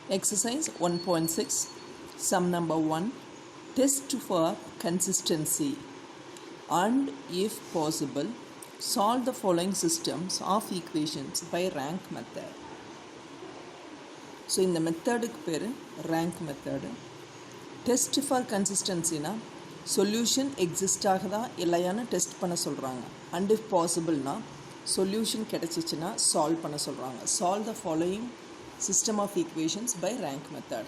Exercise 1.6, sum number 1, test for consistency and if possible, solve the following systems of equations by rank method. So, இந்த மெத்தடுக்கு பேர் rank method. Test for consistency na solution exist ஆகுதா இல்லையான்னு test பண்ண சொல்கிறாங்க. And if possible na solution கிடைச்சிச்சுன்னா solve பண்ண சொல்கிறாங்க. Solve the following system of equations by rank method.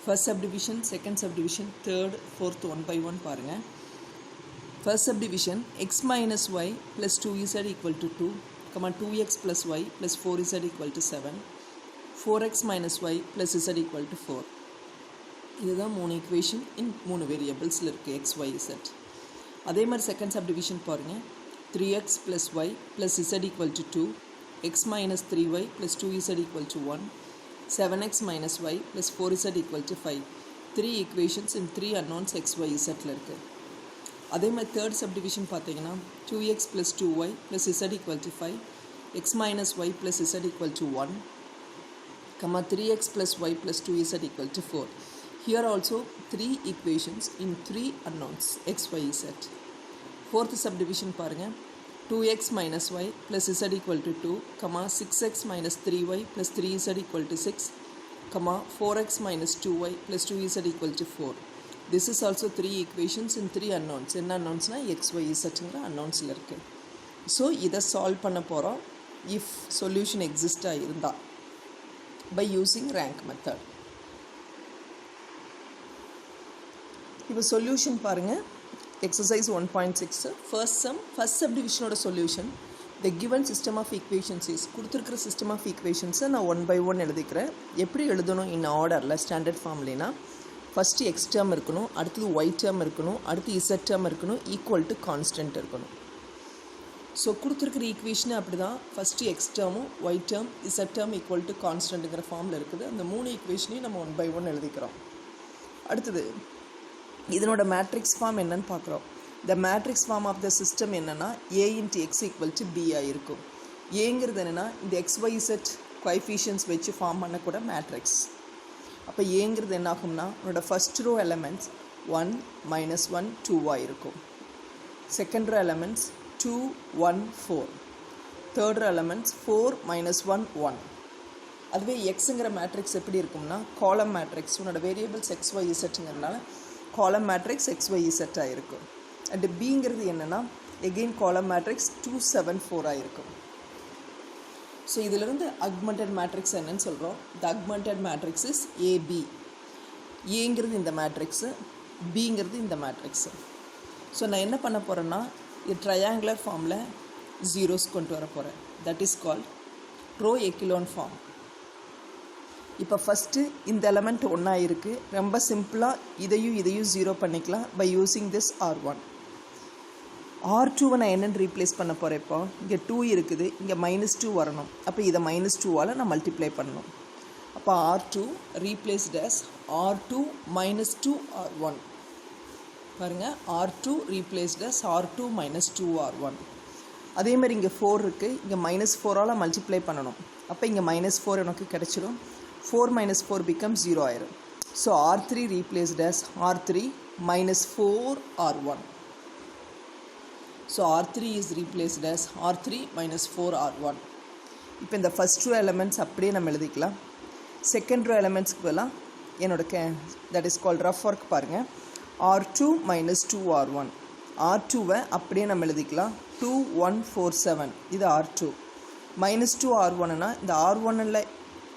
First subdivision, second subdivision, third, fourth one by one பாருங்க. First subdivision, x minus y plus 2z equal to 2, 2x plus y plus 4z equal to 7, 4x minus y plus z equal to 4. இதுதான் மூணு equation in மூணு variablesல இருக்கு x, y, z. அதே மாதிரி second subdivision பாருங்க. 3x plus y plus z equal to 2, x minus 3y plus 2z equal to 1, 7x minus y plus 4z equal to 5. 3 equations in 3 unknowns x, y, zல இருக்கு. அதே மாதிரி third subdivision பார்த்தீங்கன்னா 2x plus 2y plus z equal to 5, x minus y plus z equal to 1, 3x plus y plus 2z equal to 4. Here also 3 equations in 3 unknowns x, y, z. Fourth subdivision பாருங்க. 2x minus y plus z equal to 2, 6x minus 3y plus 3z equal to 6, 4x minus 2y plus 2z equal to 4. This is also 3 equations in 3 unknowns. என்ன unknownsனா x, y, zங்கிற unknownsல இருக்கு. So இதை solve பண்ண போகிறோம் if solution எக்ஸிஸ்டாக இருந்தால் by using rank method. இப்போ solution பாருங்கள். Exercise 1.6 first sum, first subdivision oda solution. The given system of equations is கொடுத்திருக்கிற system of equations நான் 1 by 1 எழுதிக்கிறேன். எப்படி எழுதணும் in orderல ஸ்டாண்டர்ட் ஃபார்ம்லனா ஃபர்ஸ்ட் x term இருக்கணும், அடுத்து y term இருக்கணும், அடுத்து z term இருக்கணும், equal to constant இருக்கணும். ஸோ கொடுத்திருக்கிற ஈக்குவேஷன் அப்படிதான். First x term, y term, z term equal to constantங்கிற ஃபார்மில் இருக்குது. அந்த மூணு ஈக்குவேஷனையும் நம்ம 1 by 1 எழுதிக்கிறோம். அடுத்தது இதனோட மேட்ரிக்ஸ் ஃபார்ம் என்னன்னு பார்க்குறோம். The matrix form of the system என்னென்னா a into X equal to b இருக்கும். ஏங்கிறது என்னென்னா இந்த XYZ கோஎஃபிஷியன்ஸ் வச்சு ஃபார்ம் பண்ணக்கூட மேட்ரிக்ஸ். அப்போ ஏங்கிறது என்ன ஆகும்னா உன்னோட ஃபர்ஸ்ட் ரோ எலமெண்ட்ஸ் 1 -1 2 இருக்கும். Second row elements 2 1 4. Third row elements 4 -1 1. அதுவே எக்ஸுங்கிற மேட்ரிக்ஸ் எப்படி இருக்கும்னா காலம் மேட்ரிக்ஸ். உன்னோட வேரியபிள்ஸ் XYZங்கிறதுனால காலம் மேட்ரிக்ஸ் XYZ ஆகிருக்கும். அண்ட் பிங்கிறது என்னென்னா எகெயின் காலம் மேட்ரிக்ஸ் 2 7 4 ஆகிருக்கும். ஸோ இதிலிருந்து அக்மெண்டட் மேட்ரிக்ஸ் என்னன்னு சொல்கிறோம். த அக்மெண்டட் மேட்ரிக்ஸ் இஸ் ஏபி. ஏங்கிறது இந்த மேட்ரிக்ஸு, பிங்கிறது இந்த மேட்ரிக்ஸு. ஸோ நான் என்ன பண்ண போகிறேன்னா இது ட்ரையாங்குலர் ஃபார்மில் ஜீரோஸ் கொண்டு வர போகிறேன். That is called row echelon form. இப்போ ஃபஸ்ட்டு இந்த எலமெண்ட் ஒன்றா இருக்குது. ரொம்ப சிம்பிளாக இதையும் ஜீரோ பண்ணிக்கலாம் பை யூஸிங் திஸ் R1. R2வை நான் என்னென்னு ரீப்ளேஸ் பண்ண போகிறேன். இப்போ இங்கே 2 இருக்குது, இங்கே -2 வரணும். அப்போ இதை -2வால் நான் மல்டிப்ளை பண்ணணும். அப்போ R2 replaced as R2 -2 R1. பாருங்கள், R2 replaced as R2 -2 R1. அதே மாதிரி இங்கே 4 இருக்குது, இங்கே -4ஆல் மல்டிப்ளை பண்ணணும். அப்போ இங்கே -4 எனக்கு கிடச்சிடும். 4 - 4 becomes 0 ஆயிரும். So R3 replaced as R3 -4 R1. So R3 is replaced as R3 -4 R1. இப்போ இந்த ஃபஸ்ட் ரோ எலமெண்ட்ஸ் அப்படியே நம்ம எழுதிக்கலாம். செகண்ட் ரோ எலமெண்ட்ஸ்க்கு பதிலாக என்னோட that is called rough work பாருங்கள். R2 -2 R1. R2வை அப்படியே நம்ம எழுதிக்கலாம். 2 1 4 7. இது R2. -2 R1னா இந்த R1ல்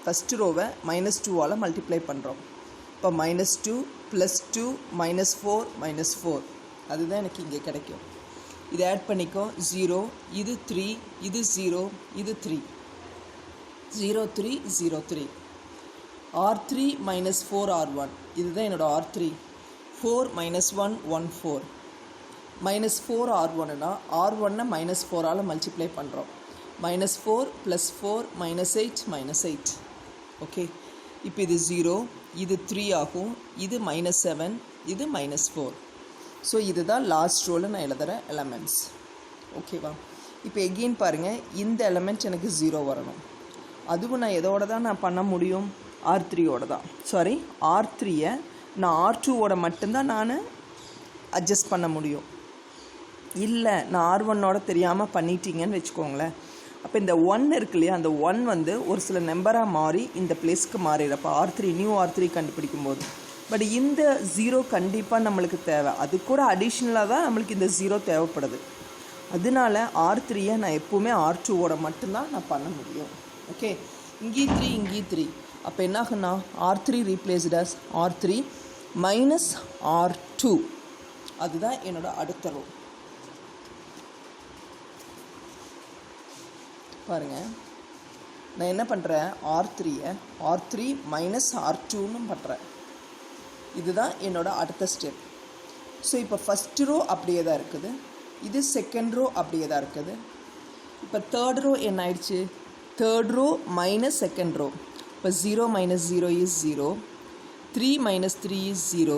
ஃபஸ்ட்டு ரோவை -2வால் மல்டிப்ளை பண்ணுறோம். இப்போ -2 +2 -4 -4 அதுதான் எனக்கு இங்கே கிடைக்கும். இதை ஆட் பண்ணிக்கோ. 0, இது 3, இது 0, இது 3, 0 3 0 3. R3 -4 R1 இதுதான் என்னோட R3. 4 -1 1 4. -4 R1னா R1னை -4ஆல் மல்டிப்ளை பண்ணுறோம். -4 + 4 -8 -8. ஓகே, இப்போ இது 0, இது 3 ஆகும், இது -7, இது -4. ஸோ இதுதான் லாஸ்ட் ரோவில் நான் எழுதுகிற எலமெண்ட்ஸ். ஓகேவா? இப்போ எகெயின் பாருங்கள், இந்த எலமெண்ட் எனக்கு 0 வரணும். அதுவும் நான் எதோட தான் நான் பண்ண முடியும்? R3யோட தான். சாரி, R3யை நான் R2வோட மட்டும்தான் நான் அட்ஜஸ்ட் பண்ண முடியும். இல்லை நான் R1ஓட தெரியாமல் பண்ணிட்டீங்கன்னு வச்சுக்கோங்களேன். அப்போ இந்த 1 இருக்கு இல்லையா, அந்த 1 வந்து ஒரு சில நம்பராக மாறி இந்த பிளேஸ்க்கு மாறிடும். அப்போ நியூ R3 கண்டுபிடிக்கும் போது பட் இந்த 0 கண்டிப்பாக நம்மளுக்கு தேவை. அது கூட அடிஷ்னலாக தான் நம்மளுக்கு இந்த 0 தேவைப்படுது. அதனால R3யை நான் எப்போவுமே R2வோட மட்டும்தான் நான் பண்ண முடியும். ஓகே, இங்கே 3 அப்போ என்ன ஆகுன்னா R3 replaced as R3 minus R2. அதுதான் என்னோட அடுத்த ரோ. பாருங்கள், நான் என்ன பண்ணுறேன், R3யை R3 மைனஸ் R2ன்னு பண்ணுறேன். இதுதான் என்னோட அடுத்த ஸ்டெப். ஸோ இப்போ ஃபஸ்ட் ரோ அப்படியே தான் இருக்குது, இது செகண்ட் ரோ அப்படியே தான் இருக்குது. இப்போ தேர்ட் ரோ என்ன ஆயிடுச்சு, third row minus second row. இப்போ 0 minus 0 is 0, 3 minus 3 is 0,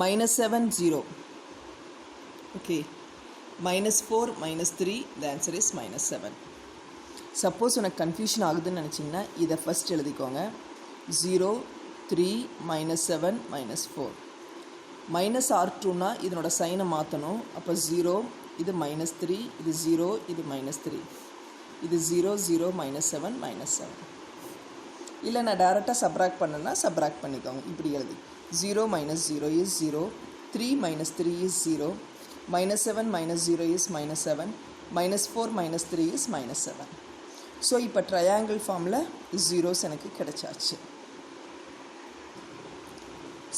minus 7 0. Okay, minus 4 minus 3, the answer is minus 7. Suppose உனக்கு கன்ஃபியூஷன் ஆகுதுன்னு நினச்சிங்கன்னா இதை ஃபஸ்ட் எழுதிக்கோங்க. 0, 3, மைனஸ் 7, மைனஸ் 4. மைனஸ் R2னா இதனோட சைனை மாற்றணும். அப்போ 0, இது மைனஸ் 3, இது 0, இது மைனஸ் 3, இது 0, 0, மைனஸ் 7, மைனஸ் 7. இல்லை நான் டேரெக்டாக சப்ராக்ட் பண்ணேன்னா சப்ராக்ட் பண்ணிக்கோங்க. இப்படி எழுதி 0 minus 0 is 0, 3 minus 3 is 0, minus 7 minus 0 is minus 7, minus 4 minus 3 is minus 7. So இப்போ ட்ரையாங்கிள் ஃபார்மில் ஜீரோஸ் எனக்கு கிடைச்சாச்சு.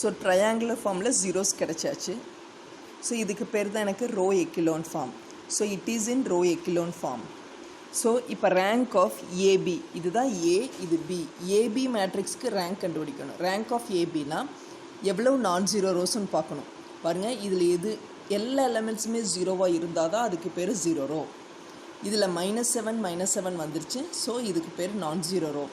ஸோ ட்ரையாங்குலர் ஃபார்மில் ஜீரோஸ் கிடைச்சாச்சு. ஸோ இதுக்கு பேர் தான் எனக்கு row echelon form. So it is in row echelon form. So இப்போ ரேங்க் ஆஃப் ஏபி, இதுதான் ஏ, இது பி. ஏபி மேட்ரிக்ஸ்க்கு ரேங்க் கண்டுபிடிக்கணும். ரேங்க் ஆஃப் ஏபினா எவ்வளோ நான்-ஜீரோ ரோஸ்ன்னு பார்க்கணும். பாருங்கள், இதில் எது எல்லா எலமெண்ட்ஸுமே ஜீரோவாக இருந்தால் தான் அதுக்கு பேர் ஜீரோ ரோ. இதில் -7 வந்துருச்சு. ஸோ இதுக்கு பேர் நான்-ஜீரோ ரோ.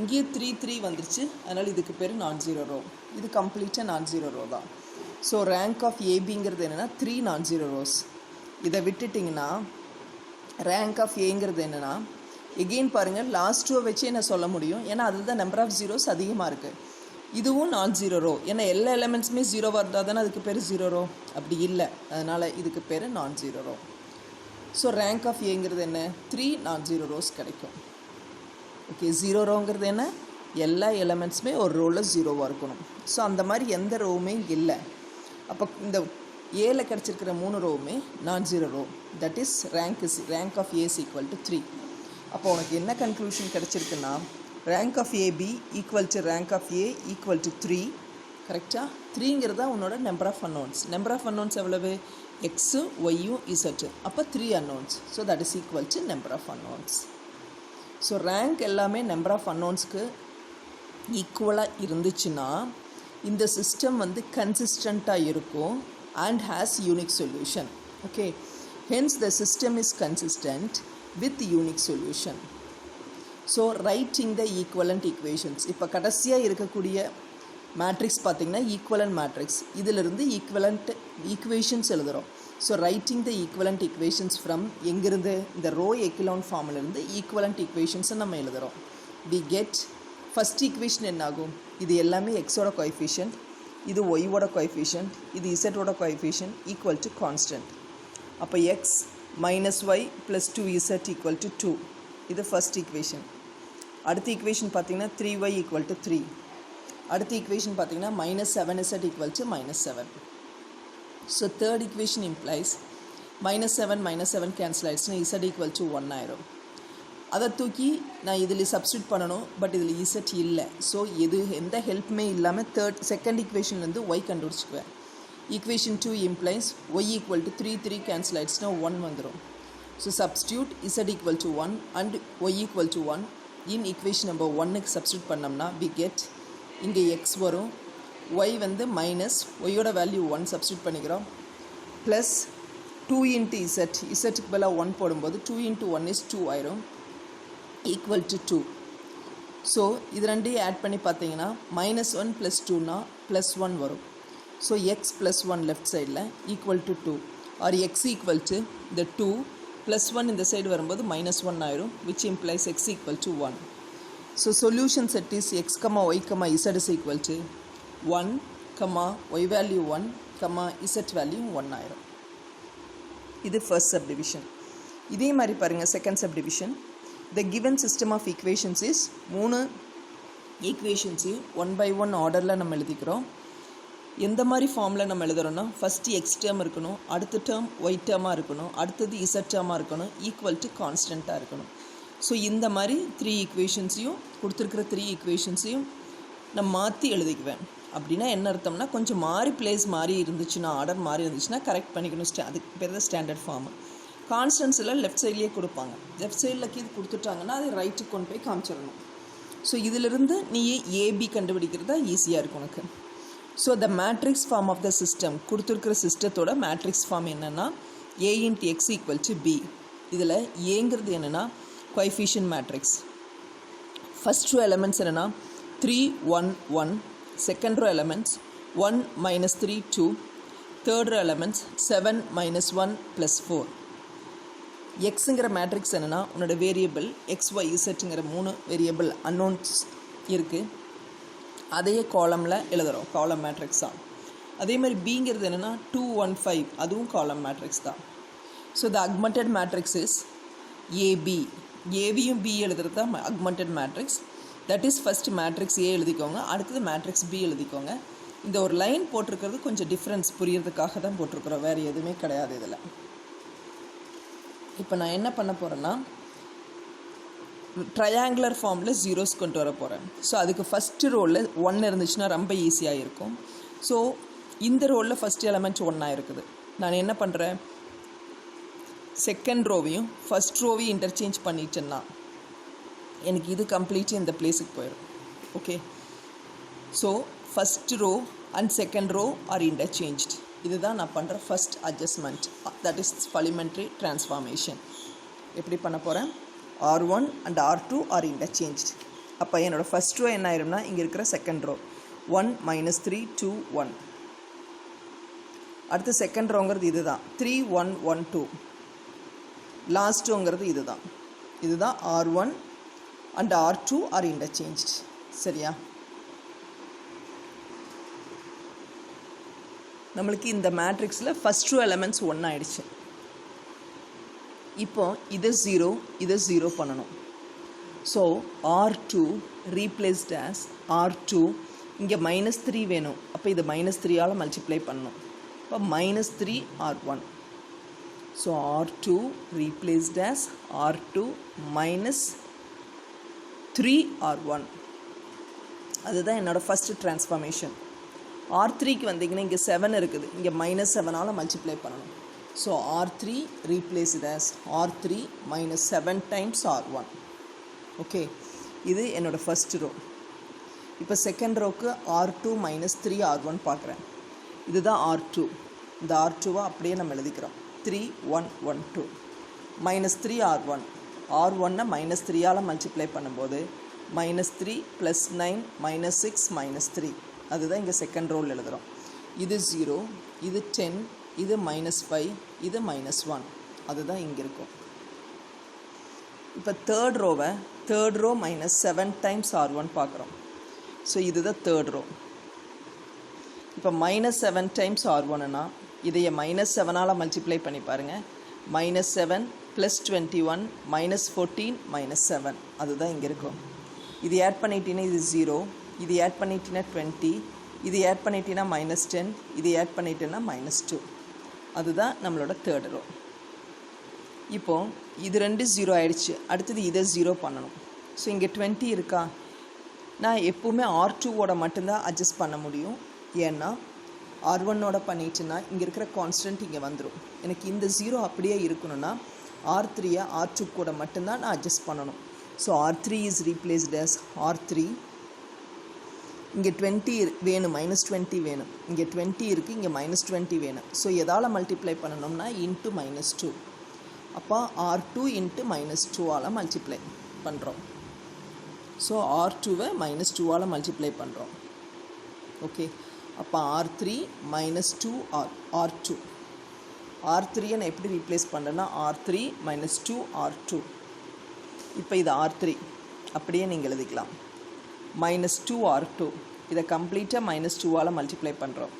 இங்கேயே 3 வந்துருச்சு, அதனால் இதுக்கு பேர் நான்-ஜீரோ ரோ. இது கம்ப்ளீட்டாக நான்-ஜீரோ ரோ தான். ஸோ ரேங்க் ஆஃப் ஏபிங்கிறது என்னென்னா 3 நான்-ஜீரோ ரோஸ். இதை விட்டுட்டிங்கன்னா ரேங்க் ஆஃப் ஏங்கிறது என்னென்னா, எகெயின் பாருங்கள், லாஸ்ட் ரோ வச்சே நான் சொல்ல முடியும். ஏன்னா அதில் தான் நம்பர் ஆஃப் ஜீரோஸ் அதிகமாக இருக்குது. இதுவும் நான்-ஜீரோ ரோ. ஏன்னா எல்லா எலமெண்ட்ஸுமே ஜீரோவாக இருந்தால் தானே அதுக்கு பேர் ஜீரோ ரோ. அப்படி இல்லை, அதனால் இதுக்கு பேர் நான்-ஜீரோ ரோ. ஸோ ரேங்க் ஆஃப் ஏங்கிறது என்ன, 3 நான்-ஜீரோ ரோஸ் கிடைக்கும். ஓகே, ஜீரோ ரோங்கிறது என்ன, எல்லா எலமெண்ட்ஸுமே ஒரு ரோவில் ஜீரோவாக இருக்கணும். ஸோ அந்த மாதிரி எந்த ரோவுமே இல்லை. அப்போ இந்த ஏல கிடச்சிருக்கிற 3 ரோவுமே nonzero row. That is rank of A is equal to 3. அப்போ உனக்கு என்ன கன்க்ளூஷன் கிடச்சிருக்குன்னா, rank of AB equal to rank of A equal to 3. கரெக்டாக? 3ங்கிறது தான் உன்னோட number of unknowns. Number of unknowns எவ்வளவு, எக்ஸு, ஒய்யும், இசட்டு. அப்போ 3 unknowns. So that is equal to number of unknowns. So rank எல்லாமே நம்பர் ஆஃப் அன்னோன்ஸ்க்கு ஈக்குவலாக இருந்துச்சுன்னா இந்த சிஸ்டம் வந்து கன்சிஸ்டண்ட்டாக இருக்கும் and has unique solution. Okay, hence the system is consistent with unique solution. So writing the equivalent equations, இப்போ கடைசியாக இருக்கக்கூடிய மேட்ரிக்ஸ் பார்த்திங்கன்னா ஈக்குவலண்ட் மேட்ரிக்ஸ். இதிலிருந்து ஈக்குவலண்ட் ஈக்குவேஷன்ஸ் எழுதுகிறோம். So writing the equivalent equations from எங்கிருந்து, இந்த ரோ எக்கிலோன் ஃபார்மிலிருந்து ஈக்குவலண்ட் ஈக்குவேஷன்ஸை நம்ம எழுதுகிறோம். வி கெட் ஃபஸ்ட் ஈக்குவேஷன் என்ன ஆகும், இது எல்லாமே எக்ஸோட கோஎஃபிஷியன்ட், இது ஒய்வோட கோஎஃபிஷியன்ட், இது இசட்டோட கோஎஃபிஷியன்ட் ஈக்குவல் டு கான்ஸ்டன்ட். அப்போ X minus Y plus 2z equal to 2. இது ஃபஸ்ட் ஈக்குவேஷன். அடுத்த ஈக்குவேஷன் பார்த்திங்கன்னா 3y ஈக்குவல் டு 3. அடுத்த ஈக்குவேஷன் பார்த்திங்கன்னா -7z equal to -7. So third equation implies -7 cancel ஆகிடுச்சுன்னா z ஈக்குவல் டு 1 ஆயிரும். அதை தூக்கி நான் இதில் சப்ஸ்டியூட் பண்ணணும். பட் இதில் இசட் இல்லை. ஸோ எந்த ஹெல்ப்புமே இல்லாமல் செகண்ட் ஈக்குவேஷன்லேருந்து ஒய் கண்டுபிடிச்சிக்குவேன். Equation 2 implies y equal to 3 cancel ஆகிடுச்சுன்னா 1 வந்துடும். So substitute z equal to 1 and y equal to 1 in equation number 1க்கு சப்ஸ்டியூட் பண்ணோம்னா வி கெட், இங்கே எக்ஸ் வரும், ஒய் வந்து மைனஸ் ஒய்யோட வேல்யூ 1 சப்ஸ்டியூட் பண்ணிக்கிறோம், ப்ளஸ் 2 இன்ட்டு இசட், இசட்டுக்கு பதிலாக 1 போடும்போது 2 இன்ட்டு 1 இஸ் 2 ஆயிரும், ஈக்குவல் டு 2. ஸோ இது ரெண்டையும் ஆட் பண்ணி பார்த்தீங்கன்னா -1 + 2னா +1 வரும். ஸோ எக்ஸ் +1 லெஃப்ட் சைடில் equal to 2 or X equal to இந்த 2 +1 இந்த சைடு வரும்போது -1 ஆயிரும், which implies X equal to 1. So solution set is x comma y comma z is equal to 1 comma y value 1 comma z value 1 ஆயிரும். இது first subdivision. இதே மாதிரி பாருங்க second subdivision. The given system of equations is 3 equations 1 by 1 ஆர்டரில் நம்ம எழுதிக்கிறோம். எந்த மாதிரி ஃபார்மில் நம்ம எழுதுகிறோன்னா ஃபஸ்ட்டு எக்ஸ் டேர்ம் இருக்கணும், அடுத்த டேர்ம் ஒய் டேர்மாக இருக்கணும், அடுத்தது இசட் டேர்மாக இருக்கணும், ஈக்குவல் டு கான்ஸ்டண்ட்டாக இருக்கணும். ஸோ இந்த மாதிரி 3 ஈக்குவேஷன்ஸையும் கொடுத்துருக்கிற 3 ஈக்குவேஷன்ஸையும் நான் மாற்றி எழுதிக்குவேன். அப்படின்னா என்ன அர்த்தம்னா கொஞ்சம் பிளேஸ் மாறி இருந்துச்சுன்னா ஆர்டர் மாறி இருந்துச்சுன்னா கரெக்ட் பண்ணிக்கணும். அதுக்கு பேர் தான் ஸ்டாண்டர்ட் ஃபார்மு. கான்ஸ்டன்ட்ஸ் எல்லாம் லெஃப்ட் சைட்லேயே கொடுப்பாங்க. லெஃப்ட் சைடில் கீழே கொடுத்துட்டாங்கன்னா அதை ரைட்டுக்கு கொண்டு போய் காமிச்சிடணும். ஸோ இதிலிருந்து நீ ஏபி கண்டுபிடிக்கிறது தான் ஈஸியாக இருக்கும் உனக்கு. So the matrix form of the system கொடுத்துருக்கிற சிஸ்டத்தோட மேட்ரிக்ஸ் ஃபார்ம் என்னென்னா A into X equal to B. இதில் ஏங்கிறது என்னென்னா coefficient matrix. First row elements என்னென்னா 3 1 1, second row elements 1 -3 2, third row elements 7 -1 + 4. எக்ஸுங்கிற மேட்ரிக்ஸ் என்னென்னா உன்னோட வேரியபிள் எக்ஸ் ஒய் இசட்டுங்கிற 3 வேரியபிள் அன்னோன்ஸ் இருக்குது. அதையே காலமில் எழுதுகிறோம், காலம் மேட்ரிக்ஸ் தான். அதே மாதிரி பிங்கிறது என்னென்னா 2 1 5, அதுவும் காலம் மேட்ரிக்ஸ் தான். So the augmented matrix is AB. ஏபியும் பி எழுதுறது தான் augmented matrix. That is first matrix A எழுதிக்கோங்க, அடுத்தது மேட்ரிக்ஸ் பி எழுதிக்கோங்க. இந்த ஒரு லைன் போட்டிருக்கிறது கொஞ்சம் டிஃப்ரென்ஸ் புரியறதுக்காக தான் போட்டிருக்கிறோம், வேறு எதுவுமே கிடையாது இதில். இப்போ நான் என்ன பண்ண போகிறேன்னா ட்ரையாங்குலர் ஃபார்மில் ஜீரோஸ் கொண்டு வர போகிறேன். ஸோ அதுக்கு ஃபஸ்ட்டு ரோவில் 1 இருந்துச்சுன்னா ரொம்ப ஈஸியாக இருக்கும். ஸோ இந்த ரோவில் ஃபஸ்ட் எலமெண்ட் 1 இருக்குது. நான் என்ன பண்ணுறேன், செகண்ட் ரோவையும் ஃபஸ்ட் ரோவையும் இன்டர்சேஞ்ச் பண்ணிட்டேன்னா எனக்கு இது கம்ப்ளீட்டாக இந்த பிளேஸுக்கு போயிடும். Okay, so first row and second row are interchanged. இதுதான் நான் பண்ணுற first adjustment, that is elementary transformation. எப்படி பண்ண போகிறேன், R1 and R2 ஆர் இன்டர்சேஞ்ச்ட். அப்போ என்னோடய ஃபஸ்ட் ரோ என்ன ஆயிரும்னா இங்கே இருக்கிற செகண்ட் ரோ 1 -3 2 1. அடுத்து செகண்ட் ரோங்கிறது இது தான் 3 1 1 2. லாஸ்ட் ரோங்கிறது இது தான். இதுதான் R1 and R2 ஆர் இன்டர்சேஞ்ச்ட். சரியா? நம்மளுக்கு இந்த மேட்ரிக்ஸில் ஃபஸ்ட் ரோ எலமெண்ட்ஸ் 1 ஆயிடுச்சு. இப்போ இதை 0 பண்ணணும். So R2 replaced as R2. இங்கே -3 வேணும், அப்போ இது -3ஆல் மல்டிப்ளை பண்ணணும். இப்போ -3 R1. So R2 replaced as R2 -3 R1. அதுதான் என்னோடய ஃபஸ்ட்டு ட்ரான்ஸ்ஃபார்மேஷன். R3க்கு வந்தீங்கன்னா இங்கே 7 இருக்குது, இங்கே -7ஆல் மல்டிப்ளை பண்ணணும். So R3 replaced as R3 -7 times R1. Okay, இது என்னோடய ஃபஸ்ட் ரோ. இப்போ செகண்ட் ரோக்கு R2 -3 R1 பார்க்குறேன். இதுதான் R2. இந்த R2வை அப்படியே நம்ம எழுதிக்கிறோம். 3 1 1 2 -3 R1. R1-ஐ -3ஆல் மல்டிப்ளை பண்ணும்போது -3 + 9 -6 -3. அதுதான் இங்கே செகண்ட் ரோல் எழுதுகிறோம். இது 0, இது 10, இது -5, இது -1. அதுதான் இங்கே இருக்கும். இப்போ தேர்ட் ரோ -7 டைம்ஸ் R1 பார்க்குறோம். ஸோ இதுதான் தேர்ட் ரோ. இப்போ -7 டைம்ஸ் R1னா இதைய -7ஆல் மல்டிப்ளை பண்ணி பாருங்கள். -7 + 21 -14 -7. அதுதான் இங்கே இருக்கும். இது ஆட் பண்ணிட்டீங்கன்னா இது 0, இது ஆட் பண்ணிட்டீங்கன்னா 20, இது ஆட் பண்ணிட்டீங்கன்னா -10, இது ஆட் பண்ணிட்டேன்னா -2. அதுதான் நம்மளோட தேர்ட் ரோ. இப்போது இது 2 0 ஆகிடுச்சு. அடுத்தது இதை 0 பண்ணணும். ஸோ இங்கே 20 இருக்கா, நான் எப்போவுமே R2வோட மட்டும்தான் அட்ஜஸ்ட் பண்ண முடியும். ஏன்னா R1ஓட பண்ணிட்டுன்னா இங்கே இருக்கிற கான்ஸ்டன்ட் இங்கே வந்துடும். எனக்கு இந்த 0 அப்படியே இருக்கணும்னா R3-ஐ R2 கூட மட்டும்தான் நான் அட்ஜஸ்ட் பண்ணணும். So R3 is replaced as R3. இங்கே 20 வேணும், -20 வேணும். இங்கே 20 இருக்குது, இங்கே -20 வேணும். ஸோ எதால் மல்டிப்ளை பண்ணணும்னா இன்ட்டு -2. அப்போ R2 இன்ட்டு -2ஆல் மல்டிப்ளை பண்ணுறோம். ஸோ R2-வை -2ஆல் மல்டிப்ளை பண்ணுறோம். ஓகே, அப்போ R3 -2 R2. R3-ஐ நான் எப்படி ரீப்ளேஸ் பண்ணுறேன்னா R3 -2 R2. இப்போ இது R3. அப்படியே நீங்கள் எழுதிக்கலாம். -2r2 இதை கம்ப்ளீட்டாக -2ஆல் மல்டிப்ளை பண்ணுறோம்.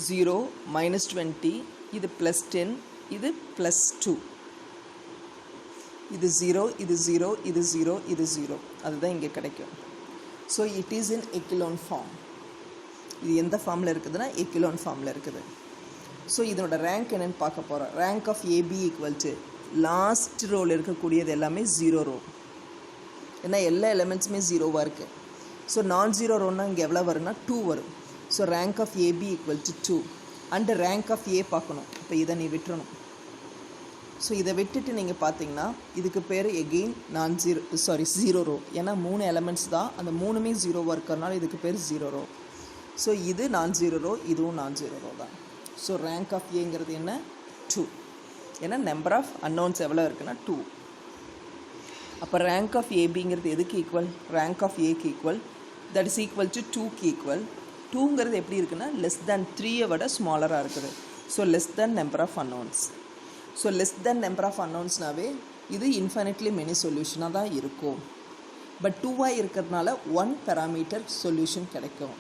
0 -20 இது +10 இது +2 இது 0 இது 0 இது 0 இது 0 அதுதான் இங்கே கிடைக்கும். So it is in echelon form. இது எந்த ஃபார்மில் இருக்குதுன்னா எக்கிலோன் ஃபார்மில் இருக்குது. ஸோ இதனோட ரேங்க் என்னென்னு பார்க்க போகிறோம். Rank of AB equal to last ரோவில் இருக்கக்கூடியது எல்லாமே 0 ரோ. ஏன்னா எல்லா எலிமெண்ட்ஸுமே 0வாக இருக்குது. ஸோ நான் 0 ரோன்னா இங்கே எவ்வளோ வரும்னா 2 வரும். So rank of AB equal to 2 and rank of A பார்க்கணும். இப்போ இதை நீ விட்டுறணும். ஸோ இதை விட்டுட்டு நீங்கள் பார்த்தீங்கன்னா இதுக்கு பேர் எகெயின் ஜீரோ ரோ. ஏன்னா 3 எலமெண்ட்ஸ் தான், அந்த 3மே 0வாக இருக்கிறனால இதுக்கு பேர் 0 ரோ. ஸோ இது நான் 0 ரோ, இதுவும் நான் 0 ரோ தான். ஸோ ரேங்க் ஆஃப் ஏங்கிறது என்ன 2. ஏன்னா நம்பர் ஆஃப் அன்னோன்ஸ் எவ்வளோ இருக்குன்னா 2. அப்போ ரேங்க் ஆஃப் ஏபிங்கிறது எதுக்கு ஈக்குவல்? ரேங்க் ஆஃப் ஏக்கு equal. That is equal to 2க்கு ஈக்குவல். 2ங்கிறது எப்படி இருக்குன்னா லெஸ் தேன் 3ஐ விட ஸ்மாலராக இருக்குது. So less than number of unknowns. So less than number of அன்னோன்ஸ்னாவே இது இன்ஃபைனட்லி மெனி சொல்யூஷனாக தான் இருக்கும். பட் 2ஆக இருக்கிறதுனால 1 parameter சொல்யூஷன் கிடைக்கும்.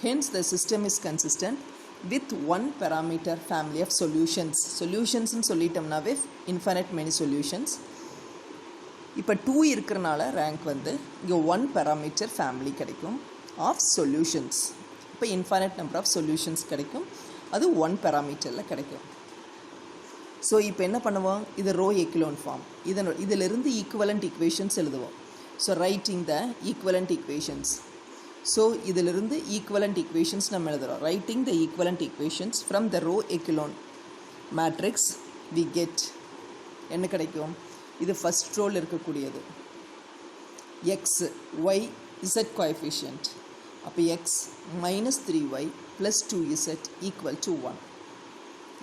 Hence the system is consistent with 1 parameter family of solutions. சொல்யூஷன்ஸ்னு சொல்லிட்டோம்னாவே இன்ஃபைனட் மெனி சொல்யூஷன்ஸ். இப்போ 2 இருக்கிறனால ரேங்க் வந்து இங்கே 1 parameter ஃபேமிலி கிடைக்கும் ஆஃப் சொல்யூஷன்ஸ். இப்போ இன்ஃபைனட் நம்பர் ஆஃப் சொல்யூஷன்ஸ் கிடைக்கும். அது 1 parameterல கிடைக்கும். ஸோ இப்போ என்ன பண்ணுவோம்? இது ரோ எக்கிலோன் ஃபார்ம். இதிலிருந்து ஈக்குவலண்ட் ஈக்குவேஷன்ஸ் எழுதுவோம். So writing the equivalent equations. So இதிலிருந்து ஈக்குவலண்ட் ஈக்குவேஷன்ஸ் நம்ம எழுதுகிறோம். Writing the equivalent equations from the row echelon matrix we get என்ன கிடைக்கும்? இது ஃபஸ்ட் ரோவில் இருக்கக்கூடியது எக்ஸ் ஒய் இசட் கோஎஃபிஷியன்ட். அப்போ எக்ஸ் -3y + 2z = 1.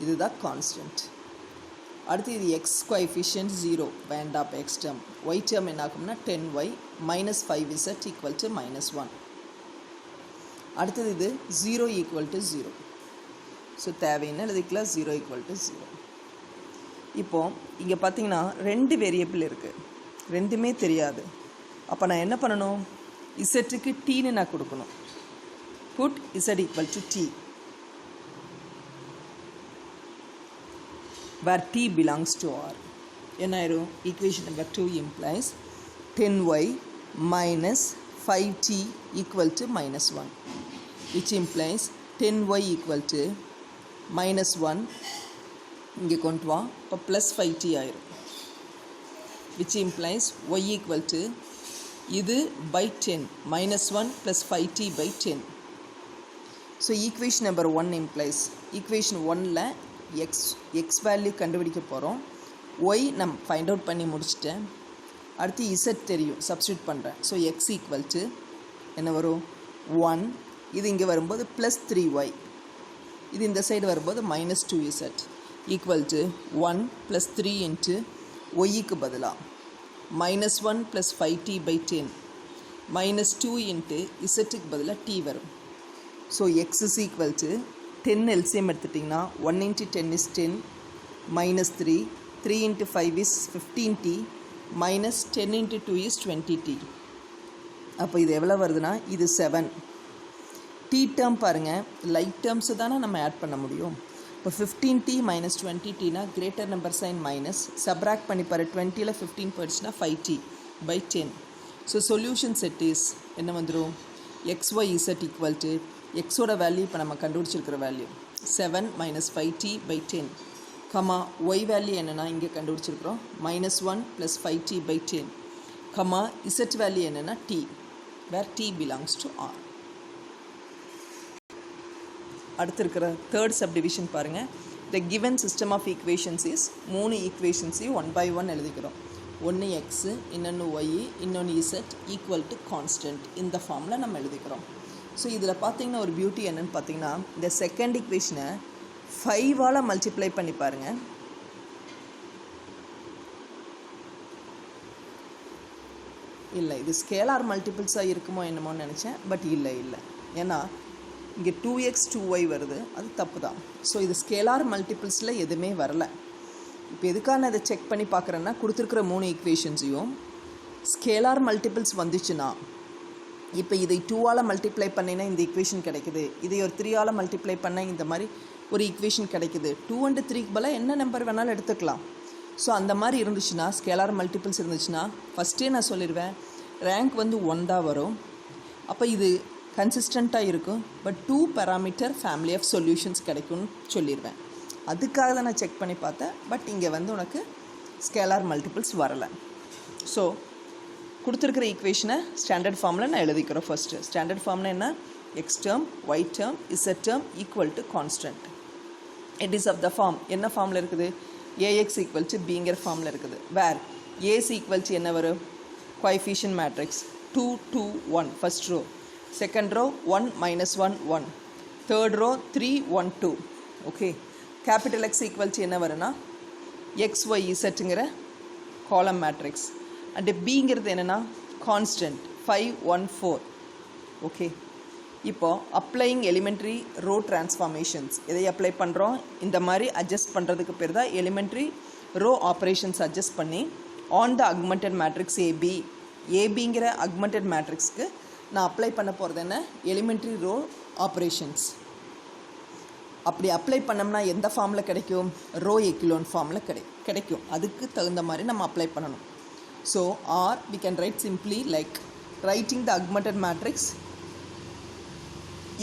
இதுதான் கான்ஸ்டன்ட். அடுத்து இது எக்ஸ் கோஎஃபிஷியன்ட் 0 வேண்டாம் எக்ஸ் டேர்ம். ஒய் டேர்ம் என்ன ஆகும்னா 10y -5z = -1. அடுத்தது இது 0 = 0. ஸோ தேவைன்னு எழுதிக்கலாம் 0 = 0. இப்போது இங்கே பார்த்தீங்கன்னா 2 வேரியபிள் இருக்குது, ரெண்டுமே தெரியாது. அப்போ நான் என்ன பண்ணணும்? இசட்டுக்கு டீன்னு நான் கொடுக்கணும். Put z = t where t belongs to r. என்ன ஆயிரும்? equation number 2 implies 10y - 5t = -1, which implies 10y = -1 இங்கே கொண்டு வா. இப்போ +5t ஆயிரும், which implies y = இது by 10 -1 + 5t by 10. So equation number 1 implies equation 1ல் எக்ஸ் வேல்யூ கண்டுபிடிக்க போகிறோம். ஒய் நம்ம ஃபைண்ட் அவுட் பண்ணி முடிச்சிட்டேன். அடுத்து இசட் தெரியும், சப்ஸ்டியூட் பண்ணுறேன். ஸோ எக்ஸ் ஈக்குவல் என்ன வரும்? 1. இது இங்கே வரும்போது +3y. இது இந்த சைடு வரும்போது -2z = 1 + 3 இன்ட்டு ஒய்க்கு பதிலாக -1 + 5t by 10 -2 இன்ட்டு இசட்டுக்கு பதிலாக t வரும். So X is equal to 10 LCM எடுத்துட்டிங்கன்னா 1 × 10 is 10 -3 3 × 5 is 15t -10 × 2 is 20t. அப்போ இது எவ்வளோ வருதுன்னா இது 7. டி டேர்ம் பாருங்கள், லைட் டேர்ம்ஸு தானே நம்ம ஆட் பண்ண முடியும். இப்போ 15t - 20tனா greater number sign minus, subtract பண்ணி பாரு. 20ல் 15 போயிடுச்சுன்னா 5t by 10. So solution set is என்ன வந்துடும்? xy z = எக்ஸோட வேல்யூ இப்போ நம்ம கண்டுபிடிச்சிருக்கிற value 7 - 5t by 10, comma y value என்னென்னா இங்கே கண்டுபிடிச்சிருக்கிறோம் -1 + 5t by 10, கமா இசட் வேல்யூ என்னென்னா t, where t belongs to r. அடுத்து இருக்கிற தேர்ட் சப்டிவிஷன் பாருங்கள். The given system of equations is 3 ஈக்குவேஷன்ஸையும் 1 by 1 எழுதிக்கிறோம். ஒன்று எக்ஸு, இன்னொன்று ஒய், இன்னொன்று இசட் = கான்ஸ்டன்ட். இந்த ஃபார்மில் நம்ம எழுதிக்கிறோம். ஸோ இதில் பார்த்தீங்கன்னா ஒரு பியூட்டி என்னென்னு பார்த்தீங்கன்னா, இந்த செகண்ட் ஈக்குவேஷனை 5ஆல் மல்டிப்ளை பண்ணி பாருங்கள். இல்லை, இது ஸ்கேலார் மல்டிபிள்ஸாக இருக்குமோ என்னமோன்னு நினச்சேன். பட் இல்லை, ஏன்னா இங்கே 2x 2y வருது, அது தப்பு தான். ஸோ இது ஸ்கேலார் மல்டிபிள்ஸில் எதுவுமே வரலை. இப்போ எதுக்காக நான் இதை செக் பண்ணி பார்க்குறேன்னா, கொடுத்துருக்குற 3 ஈக்குவேஷன்ஸையும் ஸ்கேலார் மல்டிபிள்ஸ் வந்துச்சுன்னா இப்போ இதை 2ஆல் மல்டிப்ளை பண்ணினா இந்த ஈக்குவேஷன் கிடைக்குது, இதை ஒரு 3ஆல் மல்டிப்ளை பண்ண இந்த மாதிரி ஒரு ஈக்குவேஷன் கிடைக்குது. 2 and 3க்கு பதிலாக என்ன நம்பர் வேணாலும் எடுத்துக்கலாம். ஸோ அந்த மாதிரி இருந்துச்சுன்னா, ஸ்கேலார் மல்டிபிள்ஸ் இருந்துச்சுன்னா ஃபஸ்ட்டே நான் சொல்லிடுவேன், ரேங்க் வந்து 1 தான் வரும். அப்போ இது கன்சிஸ்டண்ட்டாக இருக்கும். But 2 parameter family of solutions கிடைக்கும்னு சொல்லிடுவேன். அதுக்காக தான் நான் செக் பண்ணி பார்த்தேன். பட் இங்கே வந்து உனக்கு ஸ்கேலார் மல்டிபிள்ஸ் வரலை. ஸோ கொடுத்துருக்கிற ஈக்குவேஷனை ஸ்டாண்டர்ட் ஃபார்மில் நான் எழுதிக்கிறோம். ஃபஸ்ட்டு ஸ்டாண்டர்ட் ஃபார்ம்னா என்ன? X term, Y term, Z term equal to constant. It is of the form என்ன ஃபார்மில் இருக்குது? ஏஎக்ஸ் ஈக்குவல் டு பிங்கிற ஃபார்மில் இருக்குது. வேர் ஏஸ் ஈக்குவல் டு என்ன வரும்? Coefficient matrix 2 2 1 first row, second row 1 -1 1, third row 3 1 2. Okay, capital X equal to என்ன வரும்னா எக்ஸ் ஒய் இசட்டுங்கிற காலம் மேட்ரிக்ஸ். அண்டு பிங்கிறது என்னென்னா கான்ஸ்டன்ட் 5 1 4. ஓகே, இப்போது அப்ளையிங் எலிமெண்ட்ரி ரோ டிரான்ஸ்ஃபார்மேஷன்ஸ் எதை அப்ளை பண்ணுறோம்? இந்த மாதிரி அட்ஜஸ்ட் பண்ணுறதுக்கு பேர் தான் எலிமெண்ட்ரி ரோ ஆப்ரேஷன்ஸ் அட்ஜஸ்ட் பண்ணி on the augmented matrix AB. ஏபிங்கிற அக்மெண்டட் மேட்ரிக்ஸ்க்கு நான் அப்ளை பண்ண போகிறது என்ன? Elementary row operations. அப்படி அப்ளை பண்ணோம்னா எந்த ஃபார்மில் கிடைக்கும்? ரோ எக்கிலோன் ஃபார்மில் கிடைக்கும். அதுக்கு தகுந்த மாதிரி நம்ம அப்ளை பண்ணணும். So or we can write simply like writing the augmented matrix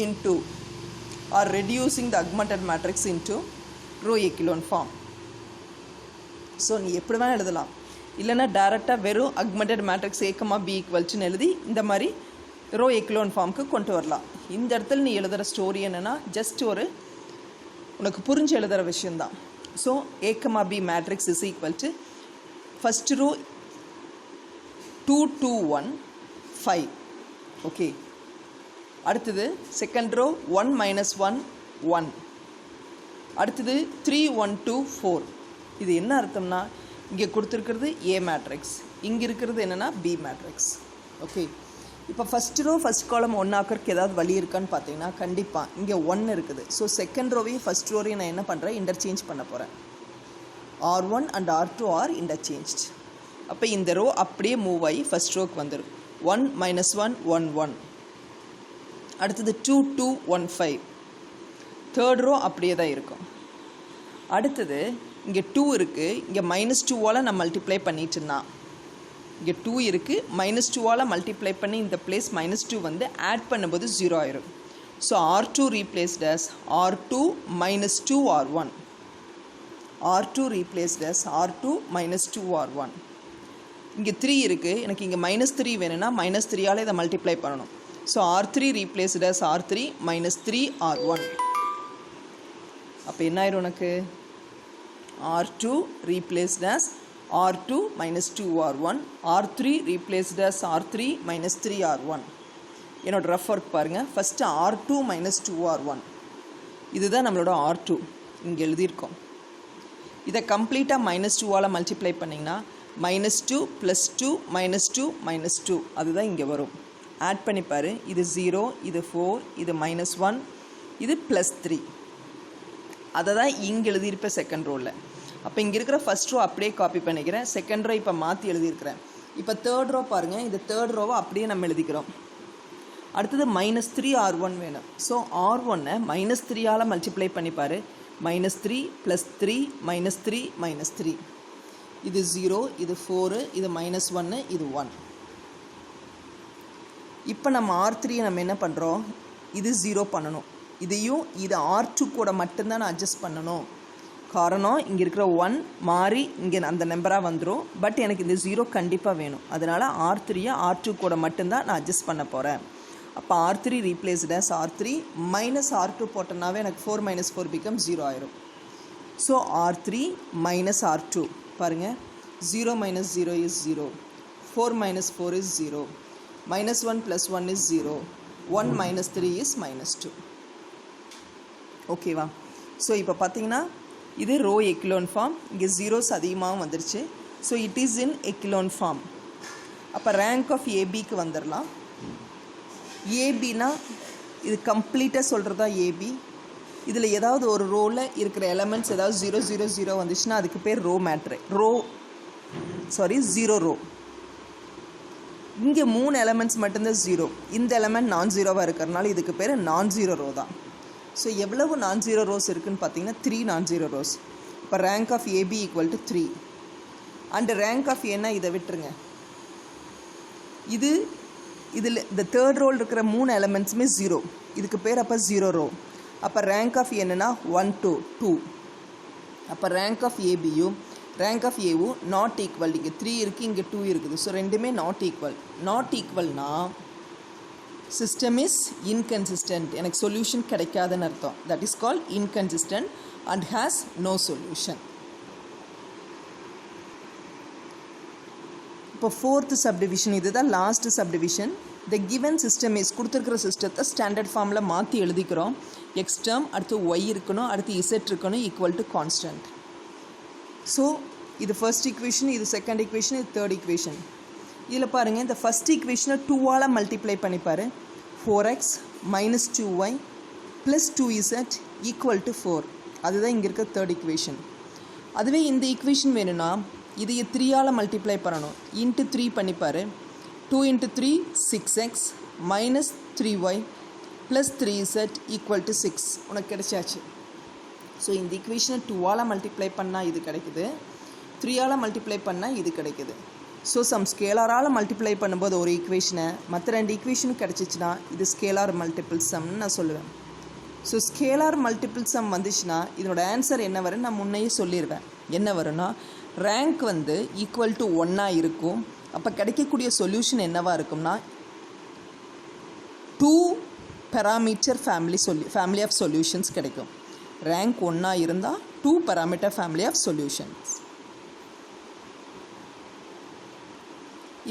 into or reducing the augmented matrix into row echelon form. So நீ எப்படி வேணால் எழுதலாம். இல்லைன்னா டேரெக்டாக வெறும் augmented matrix a, b ஈக்குவல்ஸ்னு எழுதி இந்த மாதிரி ரோ எக்கிலோன் ஃபார்முக்கு கொண்டு வரலாம். இந்த இடத்துல நீ எழுதுகிற ஸ்டோரி என்னென்னா ஜஸ்ட் ஒரு உனக்கு புரிஞ்சு எழுதுகிற விஷயந்தான். So a, b matrix is equal to first row 2 2 1 5. Okay, அடுத்தது செகண்ட் ரோ 1 -1 1, அடுத்தது 3 1 2 4. இது என்ன அர்த்தம்னா இங்கே கொடுத்துருக்கிறது ஏ மேட்ரிக்ஸ், இங்கே இருக்கிறது என்னென்னா பி மேட்ரிக்ஸ். ஓகே, இப்போ ஃபஸ்ட் ரோ ஃபஸ்ட் காலம் 1 ஆக்கிறதுக்கு ஏதாவது வழி இருக்கான்னு பார்த்தீங்கன்னா கண்டிப்பாக இங்கே 1 இருக்குது. ஸோ செகண்ட் ரோவையும் ஃபஸ்ட் ரோவையும் நான் என்ன பண்ணுறேன்? இன்டர்சேஞ்ச் பண்ண போகிறேன். R1 and R2 R இன்டர்சேஞ்ச்ட். அப்போ இந்த ரோ அப்படியே மூவ் ஆகி ஃபஸ்ட் ரோக்கு வந்துடும். 1 -1 1 1, அடுத்தது 2 2 1 5. தேர்ட் ரோ அப்படியே தான் இருக்கும். அடுத்தது இங்கே 2 இருக்குது, இங்கே -2ஆல் நான் மல்டிப்ளை பண்ணிட்டுன்னா இங்கே 2 இருக்குது, -2ஆல் மல்டிப்ளை பண்ணி இந்த பிளேஸ் -2 வந்து ஆட் பண்ணும்போது 0 ஆயிரும். So R2 replaced as R2 -2 R1. R2 replaced as R2 -2 R1. இங்கே 3 இருக்குது, எனக்கு இங்கே -3 வேணும்னா -3ஆல் இதை மல்டிப்ளை பண்ணணும். So R3 replaced as R3 -3 R1. அப்போ என்ன ஆயிரும் உனக்கு? R2 replaced as R2 -2 R1, R3 replaced as R3 -3 R1. என்னோட ரஃப் ஒர்க் பாருங்கள். ஃபஸ்ட்டு R2 -2 R1, இதுதான் நம்மளோட R2 இங்கே எழுதியிருக்கோம். இதை கம்ப்ளீட்டாக -2ஆல் மல்டிப்ளை பண்ணிங்கன்னா -2 +2 -2 -2 அதுதான் இங்கே வரும். ஆட் பண்ணிப்பார். இது 0, இது 4, இது -1, இது +3. அதை தான் இங்கே எழுதியிருப்பேன் செகண்ட் ரோவில். அப்போ இங்கே இருக்கிற ஃபஸ்ட் ரோ அப்படியே காப்பி பண்ணிக்கிறேன். செகண்ட் ரோ இப்போ மாற்றி எழுதியிருக்கிறேன். இப்போ தேர்ட் ரோ பாருங்கள், இது தேர்ட் ரோவை அப்படியே நம்ம எழுதிக்கிறோம். அடுத்தது -3 R1 வேணும். So R1-ஐ -3ஆல் multiply பண்ணிப்பார். -3 +3 -3 -3, இது 0, இது 4, இது -1, இது 1. இப்போ நம்ம R3 நம்ம என்ன பண்ணுறோம்? இது 0 பண்ணணும். இதையும் இது R2 கூட மட்டும்தான் நான் அட்ஜஸ்ட் பண்ணணும். காரணம் இங்கே இருக்கிற 1 மாறி இங்கே அந்த நம்பராக வந்துடும். பட் எனக்கு இந்த 0 கண்டிப்பாக வேணும். அதனால் R3-ஐ R2 கூட மட்டும்தான் நான் அட்ஜஸ்ட் பண்ண போகிறேன். அப்போ R3 replaced as R3 -R2 போட்டோன்னாவே எனக்கு 4 - 4 becomes 0 ஆயிரும். ஸோ R3 -R2 பாருங்கள், 0 - 0 is 0, 4 - 4 is 0, -1 + 1 is 0, 1 - 3 is -2. ஓகேவா? ஸோ இப்போ பார்த்தீங்கன்னா இது ரோ எக்கிலோன் ஃபார்ம். இங்கே ஜீரோஸ் அதிகமாகவும் வந்துருச்சு. So it is in echelon form. அப்போ ரேங்க் ஆஃப் ஏபிக்கு வந்துடலாம். ஏபினா இது கம்ப்ளீட்டாக சொல்கிறது தான் ஏபி. இதில் ஏதாவது ஒரு ரோவில் இருக்கிற எலமெண்ட்ஸ் ஏதாவது 0 0 0 வந்துச்சுன்னா அதுக்கு பேர் ரோ மேட்ரிக்ஸ், ஜீரோ ரோ. இங்கே 3 எலமெண்ட்ஸ் மட்டும்தான் ஜீரோ. இந்த எலமெண்ட் நான் ஜீரோவாக இருக்கிறதுனால இதுக்கு பேர் நான் ஜீரோ ரோ தான். ஸோ எவ்வளவு நான் ஜீரோ ரோஸ் இருக்குதுன்னு பார்த்தீங்கன்னா 3 நான் ஜீரோ ரோஸ். இப்போ rank of AB equal to 3 and rank of ஏன்னா இதை விட்டுருங்க. இதில் இந்த தேர்ட் ரோல் இருக்கிற 3 எலமெண்ட்ஸுமே ஜீரோ. இதுக்கு பேர் அப்போ ஜீரோ ரோ. அப்போ ரேங்க் ஆஃப் என்னன்னா 1 to 2. அப்போ ரேங்க் ஆஃப் ஏபியும் ரேங்க் ஆஃப் ஏவும் நாட் ஈக்குவல். இங்கே 3 இருக்குது, இங்கே 2 இருக்குது. ஸோ ரெண்டுமே நாட் ஈக்குவல். நாட் ஈக்குவல்னா சிஸ்டம் இஸ் இன்கன்சிஸ்டன்ட், எனக்கு சொல்யூஷன் கிடைக்காதுன்னு அர்த்தம். That is called inconsistent and has no solution. இப்போ 4th சப்டிவிஷன், இதுதான் last subdivision. The given system is, கொடுத்துருக்கிற சிஸ்டத்தை ஸ்டாண்டர்ட் ஃபார்மில் மாற்றி எழுதிக்கிறோம். எக்ஸ் டேர்ம் அடுத்து ஒய் இருக்கணும், அடுத்து இசட் இருக்கணும், ஈக்குவல் டு கான்ஸ்டன்ட். ஸோ இது ஃபர்ஸ்ட் ஈக்குவேஷன், இது செகண்ட் ஈக்குவேஷன், இது தேர்ட் ஈக்குவேஷன். இதில் பாருங்கள், இந்த ஃபஸ்ட் ஈக்குவேஷனை 2ஆல் மல்டிப்ளை பண்ணிப்பார். 4x minus 2y plus 2z equal to 4. அதுதான் இங்கே இருக்க தேர்ட் ஈக்குவேஷன். அதுவே இந்த ஈக்குவேஷன் வேணும்னா இது 3ஆல் மல்டிப்ளை பண்ணணும். Into 3 பண்ணிப்பார். 2 × 3 6x minus 3y plus 3z equal to 6 உனக்கு கிடைச்சாச்சு. ஸோ இந்த ஈக்குவேஷனை 2ஆல் மல்டிப்ளை பண்ணால் இது கிடைக்குது, 3ஆல் மல்டிப்ளை பண்ணால் இது கிடைக்குது. ஸோ சம் ஸ்கேலாரால் மல்டிப்ளை பண்ணும்போது ஒரு ஈக்குவேஷனை மற்ற 2 ஈக்குவேஷனும் கிடச்சிச்சின்னா இது ஸ்கேலார் மல்டிபிள் சம்னு நான் சொல்லுவேன். ஸோ ஸ்கேலார் மல்டிபிள் சம் வந்துச்சுன்னா இதனோட ஆன்சர் என்ன வரும்னு நான் முன்னையே சொல்லிடுவேன். என்ன வரும்னா ரேங்க் ஈக்குவல் டு 1 இருக்கும். அப்போ கிடைக்கக்கூடிய சொல்யூஷன் என்னவாக இருக்கும்னா 2 பேராமீட்டர் ஃபேமிலி ஆஃப் சொல்யூஷன்ஸ் கிடைக்கும். ரேங்க் 1 இருந்தால் 2 பேராமீட்டர் ஃபேமிலி ஆஃப் சொல்யூஷன்ஸ்.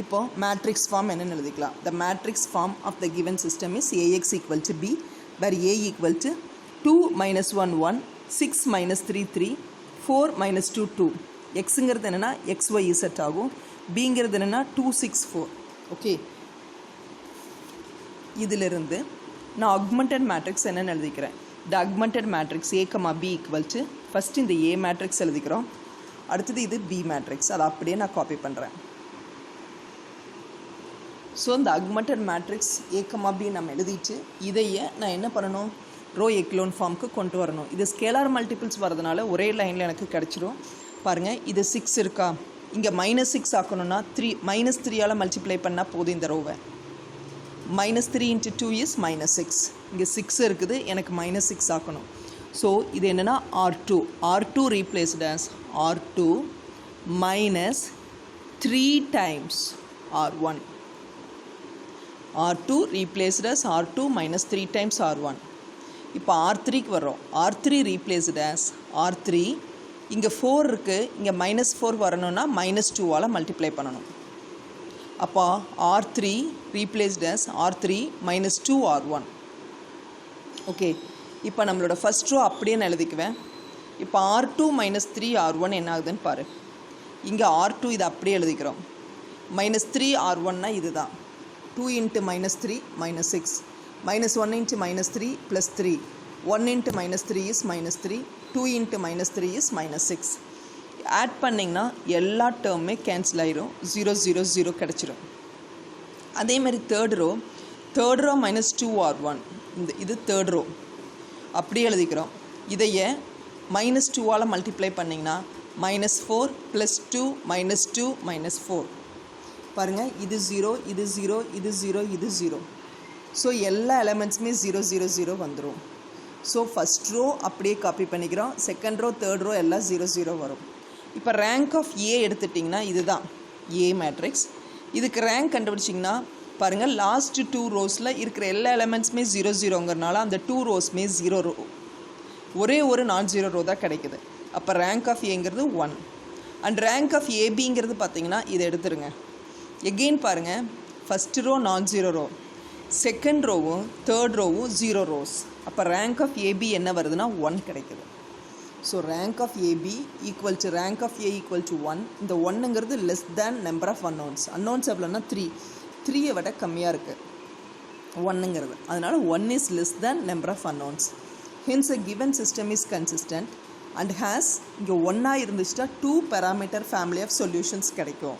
இப்போ மேட்ரிக்ஸ் ஃபார்ம் என்னென்னு எழுதிக்கலாம். The matrix form of the given system is AX equal to B, where A equal to 2 minus 1 1, 6 minus 3 3, 4 minus 2 2. எக்ஸுங்கிறது என்னென்னா XYZ ஆகும். பிங்கிறது என்னென்னா 2 6 4. ஓகே, இதிலிருந்து நான் ஆக்மெண்டட் மேட்ரிக்ஸ் என்னென்னு எழுதிக்கிறேன். The augmented matrix A, B equal to, first இந்த A மேட்ரிக்ஸ் எழுதிக்கிறோம். அடுத்தது இது B மேட்ரிக்ஸ், அதை அப்படியே நான் காப்பி பண்ணுறேன். ஸோ இந்த ஆக்மெண்டட் மேட்ரிக்ஸ் A, B நம்ம எழுதிட்டு இதையே நான் என்ன பண்ணணும், ரோ எக்லோன் ஃபார்முக்கு கொண்டு வரணும். இது ஸ்கேலார் மல்டிபிள்ஸ் வரதுனால ஒரே லைனில் எனக்கு கிடச்சிரும். பாருங்கள், இது 6 இருக்கா, இங்கே -6 ஆக்கணும்னா -3ஆல் மல்டிப்ளை பண்ணால் போதும். இந்த ரோவை -3 × 2 இஸ் -6. இங்கே 6 இருக்குது, எனக்கு -6 ஆக்கணும். ஸோ இது என்னென்னா R2 replaced as R2 minus 3 times R1. R2 replaced as R2 minus 3 times R1. இப்போ R3க்கு வர்றோம். R3 replaced as R3. இங்கே 4 இருக்குது, இங்கே -4 வரணும்னா -2ஆல் மல்டிப்ளை பண்ணணும். அப்போ R3 replaced as R3 minus 2 R1. Okay, இப்போ நம்மளோட ஃபஸ்ட் ரோ அப்படியே நான் எழுதிக்குவேன். இப்போ R2 minus 3 R1 என்ன ஆகுதுன்னு பாரு. இங்கே R2 இது அப்படியே எழுதிக்கிறோம். -3 R1னா இதுதான். 2 × -3 -6, -1 × -3 +3, 1 × -3 is -3, 2 × -3 is -6. ஆட் பண்ணிங்கன்னா எல்லா டேர்மே கேன்சல் ஆயிரும், 0 0 0 கிடச்சிரும். அதேமாதிரி தேர்ட் ரோ -2 R1, இது தேர்ட் ரோ அப்படியே எழுதிக்கிறோம். இதையே -2ஆல் மல்டிப்ளை பண்ணிங்கன்னா -4 +2 -2 -4. பாருங்கள், இது 0 இது 0 இது 0 இது 0. ஸோ எல்லா எலமெண்ட்ஸுமே 0 0 0 வந்துடும். ஸோ ஃபஸ்ட் ரோ அப்படியே காப்பி பண்ணிக்கிறோம், செகண்ட் ரோ தேர்ட் ரோ எல்லாம் 0 0 வரும். இப்போ ரேங்க் ஆஃப் ஏ எடுத்துட்டிங்கன்னா இதுதான் ஏ மேட்ரிக்ஸ். இதுக்கு ரேங்க் கண்டுபிடிச்சிங்கன்னா பாருங்கள், லாஸ்ட் 2 ரோஸில் இருக்கிற எல்லா எலமெண்ட்ஸுமே 0 0ங்கிறனால அந்த 2 ரோஸுமே 0 ரோ, ஒரே ஒரு நான் 0 ரோ தான் கிடைக்குது. அப்போ ரேங்க் ஆஃப் ஏங்கிறது 1 அண்ட் ரேங்க் ஆஃப் ஏபிங்கிறது பார்த்தீங்கன்னா இதை எடுத்துருங்க. எகெயின் பாருங்கள், ஃபஸ்ட் ரோ நான் 0 ரோ, செகண்ட் ரோவும் தேர்ட் ரோவும் 0 ரோஸ். அப்போ ரேங்க் ஆஃப் ஏபி என்ன வருதுன்னா 1 கிடைக்குது. So rank of AB equal to rank of A equal to 1. இந்த 1ங்கிறது less than number of unknowns எவ்வளோன்னா 3 விட கம்மியாக இருக்குது 1ங்கிறது. அதனால் 1 is less than number of unknowns. Hence a given system is consistent and has, இங்கே 1 இருந்துச்சுன்னா 2 பேராமீட்டர் ஃபேமிலி ஆஃப் சொல்யூஷன்ஸ் கிடைக்கும்.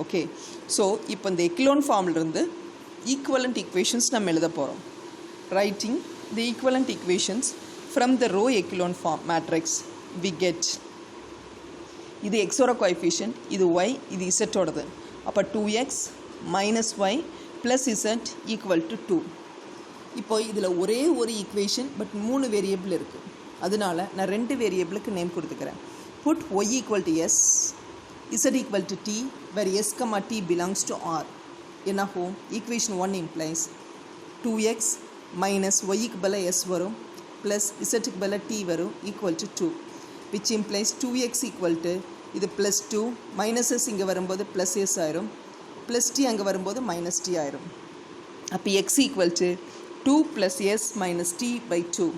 ஓகே ஸோ இப்போ இந்த எக்லோன் ஃபார்ம்லேருந்து ஈக்குவலண்ட் ஈக்குவேஷன்ஸ் நம்ம எழுத போகிறோம் writing the equivalent equations from the row echelon form matrix we get இது எக்ஸோட கோஎஃபிஷியன்ட் இது ஒய் இது இசட்டோடது அப்போ 2x minus Y plus Z equal to 2 இப்போ இதில் ஒரே ஒரு ஈக்குவேஷன் பட் 3 வேரியபிள் இருக்குது அதனால நான் 2 வேரியபிளுக்கு நேம் கொடுத்துக்கிறேன் put Y equal to S Z equal to T where S comma T belongs to R என்னாகும் ஈக்குவேஷன் 1 இம்ப்ளைஸ் 2x மைனஸ் ஒய்க்கு பதில் எஸ் வரும் ப்ளஸ் இசட்டுக்கு பதில் டி வரும் equal to 2 which implies 2x equal to இது plus 2 minus s இங்கே வரும்போது plus s ஆயிரும் plus t அங்கே வரும்போது minus t ஆயிரும் அப்போ x equal to 2 plus s minus t by 2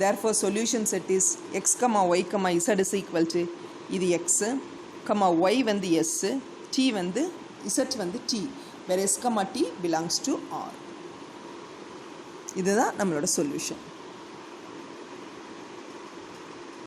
therefore solution set is x, y, z is equal to இது x, y வந்து s, t வந்து z வந்து t where s, t belongs to r இதுதான் நம்மளோட solution